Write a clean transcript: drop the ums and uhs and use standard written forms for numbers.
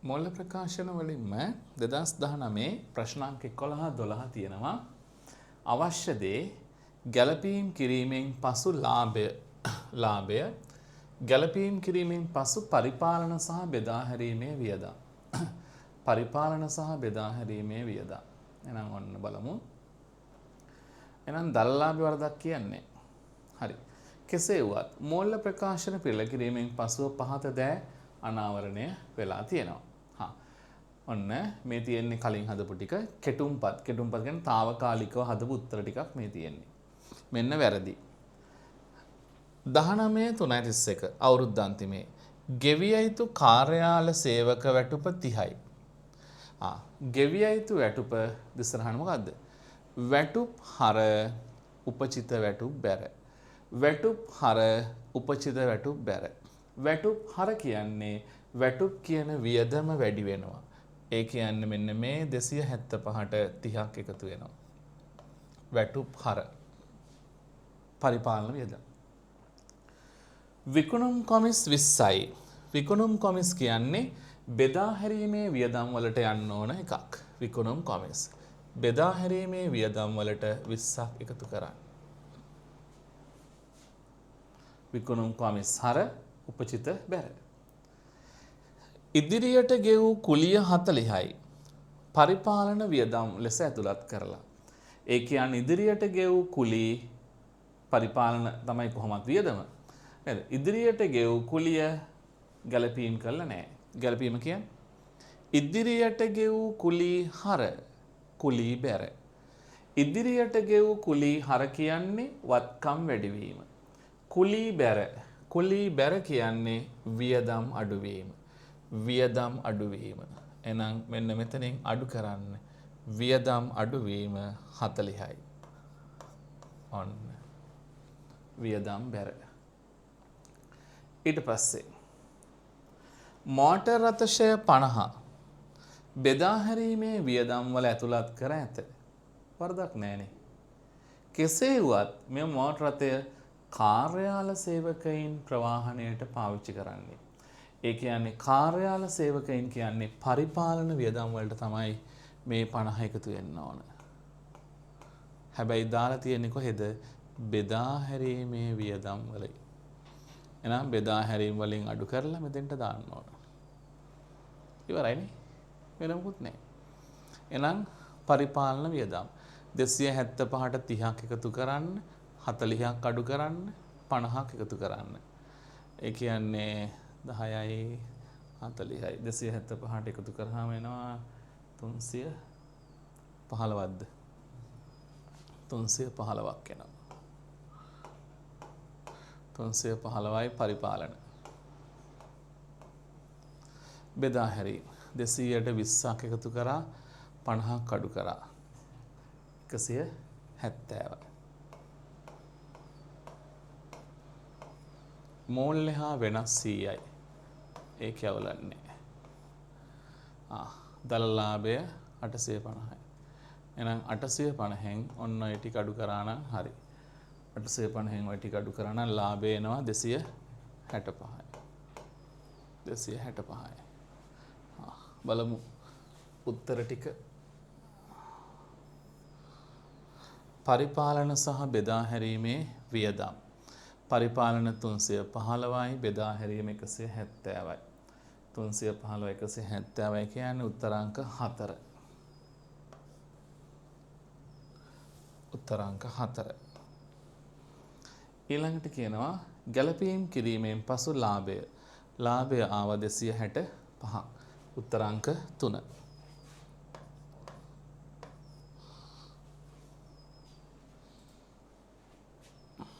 මොල්ල ප්‍රකාශන වලින්ම 2019 ප්‍රශ්නාංක 11 12 තියෙනවා. අවශ්‍ය දේ ගැළපීම් කිරීමෙන් පසු ලාභය ගැළපීම් කිරීමෙන් පසු පරිපාලන සහ බෙදා හැරීමේ වියදම්. පරිපාලන සහ බෙදා හැරීමේ වියදම්. එහෙනම් ඔන්න බලමු. එහෙනම් දල්ලාභ වරදක් කියන්නේ. හරි. කෙසේ වුවත් මූල්‍ය ප්‍රකාශන පෙළ කිරීමෙන් පසුව පහත දෑ අනාවරණය වෙලා තියෙනවා. ඔන්න මේ තියෙන්නේ කලින් හදපු ටික කෙටුම්පත් කියන්නේ తాවකාලිකව හදපු උත්තර ටිකක් මේ තියෙන්නේ. මෙන්න වැරදි. 19/3/31 අවුරුද්ද අන්තිමේ ගෙවිය යුතු කාර්යාල සේවක වැටුප 30යි. ගෙවිය යුතු වැටුප ඉස්සරහන මොකද්ද? වැටුප් හර උපචිත වැටුප් බැර. වැටුප් හර උපචිත වැටුප් බැර. වැටුප් හර කියන්නේ වැටුප් කියන වියදම වැඩි වෙනවා. ඒ කියන්නේ මෙන්න මේ 275ට 30ක් එකතු වෙනවා. වැටුප් හර පරිපාලන වියදම්. විකුණුම් කොමිස් 20යි. විකුණුම් කොමිස් කියන්නේ බෙදා හැරීමේ වියදම් වලට යන්න ඕන එකක්. විකුණුම් කොමිස්. බෙදා හැරීමේ වියදම් වලට 20ක් එකතු කරන්න. විකුණුම් කොමිස් හර උපචිත බැර. ඉදිරියට ගෙවූ කුලිය 40යි. පරිපාලන වියදම් ලෙස ඇතුළත් කරලා. ඒ කියන්නේ ඉදිරියට ගෙවූ කුලී පරිපාලන තමයි කොහොමත් වියදම. නේද? ඉදිරියට ගෙවූ කුලිය ගැළපීම් කළා නැහැ. ගැළපීම කියන්නේ ඉදිරියට ගෙවූ කුලී හර කුලී බැර. ඉදිරියට ගෙවූ කුලී හර කියන්නේ වත්කම් වැඩිවීම. කුලී බැර කියන්නේ වියදම් අඩුවීම. වියදම් අඩුවීම. එහෙනම් මෙන්න මෙතනින් අඩු කරන්න. වියදම් අඩුවීම 40යි. ඔන්න. වියදම් බැර. ඊට පස්සේ මෝටර් රථ 50 බෙදා හැරීමේ වියදම් වල ඇතුළත් කර ඇත. වරදක් නැහැනේ. කෙසේ වුවත් මේ මෝටර් රථය කාර්යාල සේවකයින් ප්‍රවාහනයට පාවිච්චි කරන්නේ. ඒ කියන්නේ කාර්යාල සේවකයින් කියන්නේ පරිපාලන වියදම් වලට තමයි මේ 50 එකතු වෙන්න ඕන. හැබැයි දාලා තියෙන්නේ කොහෙද? බෙදා හැරීමේ වියදම් වල. එහෙනම් බෙදා හැරීම වලින් අඩු කරලා මෙතෙන්ට දාන්න ඕන. ඉවරයිනේ. වෙන මොකුත් නැහැ. එහෙනම් පරිපාලන වියදම් 275ට 30ක් එකතු කරන්න, 40ක් අඩු කරන්න, 50ක් එකතු කරන්න. ඒ කියන්නේ 10යි 40යි 275ට එකතු කරාම එනවා 315ක්ද? 315ක් එනවා. 315යි පරිපාලන. බෙදා හැරීම 200ට 20ක් එකතු කරා 50ක් අඩු කරා 170යි. මූල්‍ය හා වෙනස් 100යි. ඒක යවලන්නේ. දලලාභය 850යි. එහෙනම් 850න් ඔන්න ඔය ටික අඩු කරා නම් හරි. 850න් ඔය ටික අඩු කරා නම් ලාභය එනවා 265යි. 265යි. බලමු උත්තර ටික. පරිපාලන සහ බෙදා හැරීමේ වියදම්. පරිපාලන 315යි බෙදා හැරීම 170යි. 315 170යි කියන්නේ උත්තරාංක 4. උත්තරාංක 4. ඊළඟට කියනවා ගැළපීම් කිරීමෙන් පසු ලාභය. ලාභය ආව 265. උත්තරාංක 3.